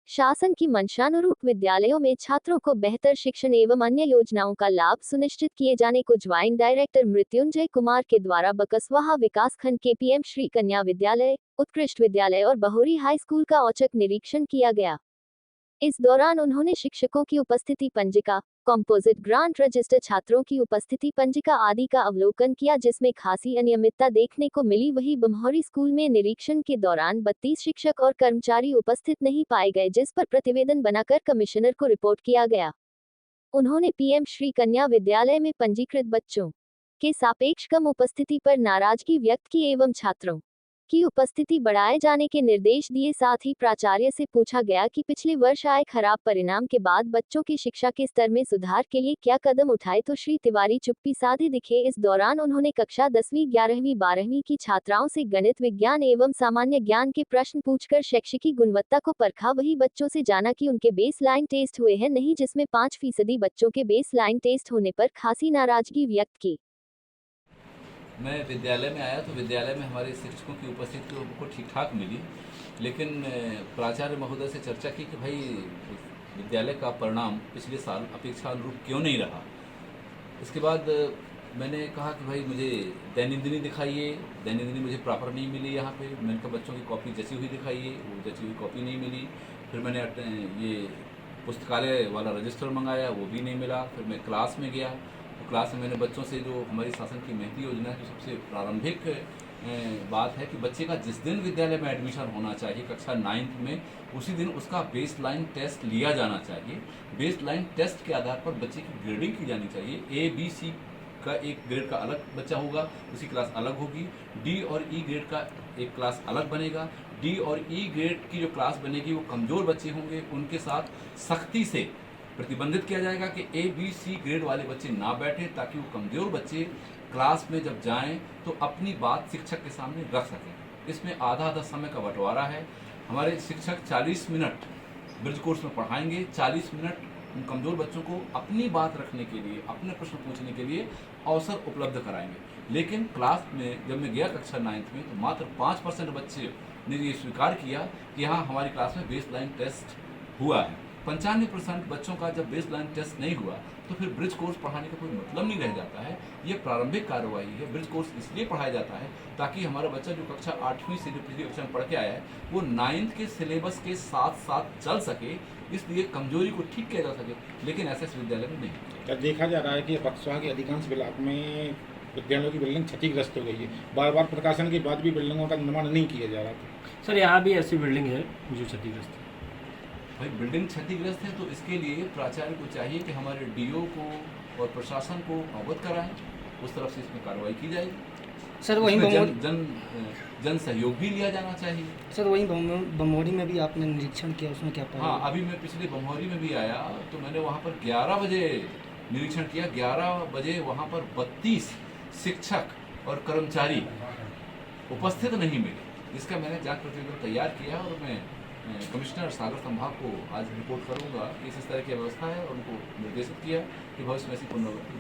शासन की मंशानुरूप विद्यालयों में छात्रों को बेहतर शिक्षण एवं अन्य योजनाओं का लाभ सुनिश्चित किए जाने को ज्वाइंट डायरेक्टर मृत्युंजय कुमार के द्वारा बकसवाहा विकासखंड के पीएम श्री कन्या विद्यालय, उत्कृष्ट विद्यालय और बहोरी हाई स्कूल का औचक निरीक्षण किया गया। इस दौरान उन्होंने शिक्षकों की उपस्थिति पंजिका, कॉम्पोजिट ग्रांट रजिस्टर, छात्रों की उपस्थिति पंजिका आदि का अवलोकन किया, जिसमें खासी अनियमितता देखने को मिली। वहीं बम्हौरी स्कूल में निरीक्षण के दौरान 32 शिक्षक और कर्मचारी उपस्थित नहीं पाए गए, जिस पर प्रतिवेदन बनाकर कमिश्नर को रिपोर्ट किया गया। उन्होंने पीएम श्री कन्या विद्यालय में पंजीकृत बच्चों के सापेक्ष कम उपस्थिति पर नाराजगी व्यक्त की एवं छात्रों की उपस्थिति बढ़ाए जाने के निर्देश दिए। साथ ही प्राचार्य से पूछा गया कि पिछले वर्ष आए खराब परिणाम के बाद बच्चों की शिक्षा के स्तर में सुधार के लिए क्या कदम उठाए, तो श्री तिवारी चुप्पी साधे दिखे। इस दौरान उन्होंने कक्षा 10वीं, 11वीं, 12वीं की छात्राओं से गणित, विज्ञान एवं सामान्य ज्ञान के प्रश्न पूछकर शैक्षिकी गुणवत्ता को परखा। वही बच्चों से जाना कि उनके बेस लाइन टेस्ट हुए हैं नहीं, जिसमें 5% बच्चों के बेस लाइन टेस्ट होने पर खासी नाराजगी व्यक्त की। मैं विद्यालय में आया तो विद्यालय में हमारे शिक्षकों की उपस्थिति हमको ठीक ठाक मिली, लेकिन प्राचार्य महोदय से चर्चा की कि भाई विद्यालय का परिणाम पिछले साल अपेक्षानुरूप क्यों नहीं रहा। इसके बाद मैंने कहा कि भाई मुझे दैनिक दिखाइए, दैनिक मुझे प्रॉपर नहीं मिली यहाँ पे। मैंने कहा बच्चों की कॉपी जची हुई दिखाइए, वो जची हुई कॉपी नहीं मिली। फिर मैंने ये पुस्तकालय वाला रजिस्टर मंगाया, वो भी नहीं मिला। फिर मैं क्लास में गया तो क्लास में मैंने बच्चों से, जो हमारी शासन की महती योजना की सबसे प्रारंभिक बात है कि बच्चे का जिस दिन विद्यालय में एडमिशन होना चाहिए कक्षा 9th में, उसी दिन उसका बेस लाइन टेस्ट लिया जाना चाहिए। बेस लाइन टेस्ट के आधार पर बच्चे की ग्रेडिंग की जानी चाहिए। ABC का एक ग्रेड का अलग बच्चा होगा, उसकी क्लास अलग होगी। D और E ग्रेड का एक क्लास अलग बनेगा। D और E ग्रेड की जो क्लास बनेगी वो कमज़ोर बच्चे होंगे, उनके साथ सख्ती से प्रतिबंधित किया जाएगा कि ABC ग्रेड वाले बच्चे ना बैठें, ताकि वो कमज़ोर बच्चे क्लास में जब जाएं तो अपनी बात शिक्षक के सामने रख सकें। इसमें आधा समय का बंटवारा है। हमारे शिक्षक 40 मिनट ब्रिज कोर्स में पढ़ाएंगे, 40 मिनट उन कमज़ोर बच्चों को अपनी बात रखने के लिए, अपने प्रश्न पूछने के लिए अवसर उपलब्ध कराएंगे। लेकिन क्लास में जब मैं गया कक्षा 9th में तो मात्र 5% बच्चे ने ये स्वीकार किया कि हाँ हमारी क्लास में बेस लाइन टेस्ट हुआ है। 95% बच्चों का जब बेस लाइन टेस्ट नहीं हुआ तो फिर ब्रिज कोर्स पढ़ाने का कोई मतलब नहीं रह जाता है। ये प्रारंभिक कार्रवाई है। ब्रिज कोर्स इसलिए पढ़ाया जाता है ताकि हमारा बच्चा जो कक्षा 8वीं से जो पिछली कक्षा में पढ़ के आया है वो 9th के सिलेबस के साथ साथ चल सके, इसलिए कमजोरी को ठीक किया जा सके। लेकिन ऐसे इस विद्यालय में नहीं। क्या देखा जा रहा है कि बक्सवा के अधिकांश ब्लॉक में विद्यालयों की बिल्डिंग क्षतिग्रस्त हो गई है, बार बार प्रकाशन के बाद भी बिल्डिंगों का निर्माण नहीं किया जा रहा था। सर यहाँ भी ऐसी बिल्डिंग है जो क्षतिग्रस्त है। भाई बिल्डिंग क्षतिग्रस्त है तो इसके लिए प्राचार्य को चाहिए कि हमारे DO को और प्रशासन को अवगत कराएं, उस तरफ से इसमें कार्रवाई की जाएगी। सर वहीं जन सहयोग भी लिया जाना चाहिए। सर वहीं बम्हौरी में भी आपने निरीक्षण किया, उसमें क्या पाया? हाँ, अभी मैं पिछले बम्हौरी में भी आया तो मैंने वहाँ पर 11 बजे निरीक्षण किया। 11 बजे वहाँ पर 32 शिक्षक और कर्मचारी उपस्थित नहीं मिले, जिसका मैंने जांच प्रतिवेदन तैयार किया और मैं कमिश्नर सागर संभाग को आज रिपोर्ट करूंगा कि इस तरह की व्यवस्था है और उनको निर्देशित किया कि भविष्य में ऐसी पुनरावृत्ति